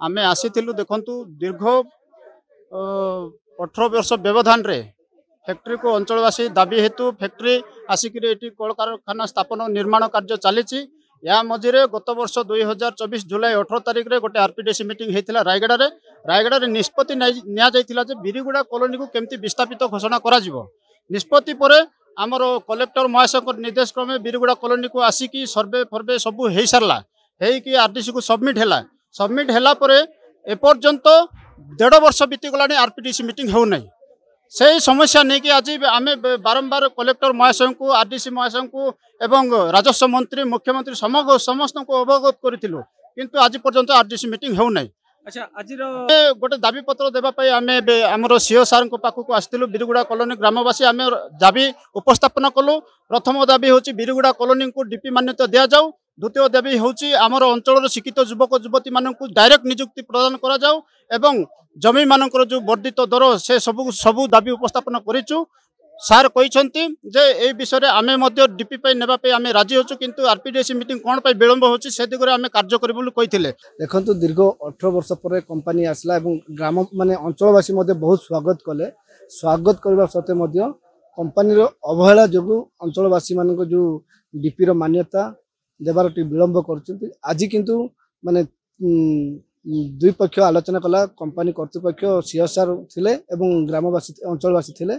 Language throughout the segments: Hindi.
आमे आसीथिलु देखंतु दीर्घ 18 वर्ष व्यवधान रे फैक्ट्री को अंचलवासी दाबी हेतु फैक्ट्री आसिक कल कारखाना स्थापन निर्माण कार्य चली या मझे गत वर्ष 2024 जुलाई 18 तारिख रे गोटे आरपीडीसी मीटिंग होता रायगड़ा रे निष्पत्ति बिरिगुड़ा कॉलोनी को केमती विस्थापित घोषणा करा निष्पत्ति पर आमर कलेक्टर महाशय निर्देश क्रमे बिरिगुड़ा कॉलोनी को आसिकी सर्वे फर्वे सबू हो सारा है आरडीसी को सबमिट है एपर्यंत 1.5 वर्ष बीतीगला आरपीडीसी मीटिंग होना से समस्या नहीं कि आज आम बारंबार कलेक्टर महाशय को आरडीसी महाशय को एवं राजस्व मंत्री मुख्यमंत्री समस्त को अवगत करूँ किंतु आज पर्यंत आरडीसी मीटिंग होना। अच्छा आज गोटे दाबी पत्र देवाई आम आमर सीओ सार पाखक आसलु बिरिगुड़ा कॉलोनी ग्रामवासी आम दाबी उपस्थापन कलु। प्रथम दाबी हूँ बिरिगुड़ा कॉलोनी को डीपी मान्यता दि जाऊ। द्वितीय दाबी हूँ आमर अंचल शिक्षित युवक युवती मानक डायरेक्ट नियुक्ति प्रदान करा जाऊ एवं जमी मानकर जो वर्धित दर से सबू दाबी उपस्थापन करूँ। सार कहते जे ए विषय में आम डीपी नेबाई आम राजी होचु किंतु आरपीडीसी मीटिंग कौन पर विलंब होची से दिगरे आम कार्य करू कही। देखो दीर्घ 18 वर्ष पर कंपनी आसला ग्राम माने अंचलवासी बहुत स्वागत कले। स्वागत करने सत्वे कंपनी अवहेला जो अंचलवासी मान जो डीपी मान्यता देवार विलंब कर आज किंतु माने दुई पक्ष आलोचना कला कंपनी कर्तृपक्ष सीएसआर थिले एवं ग्रामवासी अंचलवासी थिले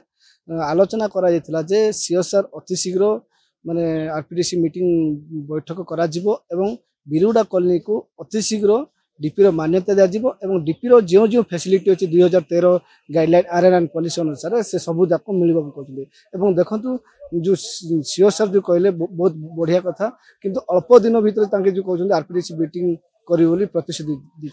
आलोचना करा जायतिला जे सीएसआर अति शीघ्र माने आरपीडीसी मीटिंग बैठक करा जिवो एवं बिरिगुड़ा कॉलोनी को अति शीघ्र डीपी रो मान्यता दिया जिवो एवं डीपी रो जो जो फैसिलिटी अछि 2013 गाइडलाइन आरएनएन पॉलिसी अनुसार से सबु जाक मिलबो कहले एवं देखंतु जो सीएसआर जो कहले बहुत बढ़िया कथा किंतु अल्प दिन भीतर तांके जो कहउछन आरपीडीसी मीटिंग करी बोली प्रतिश्रुति दी।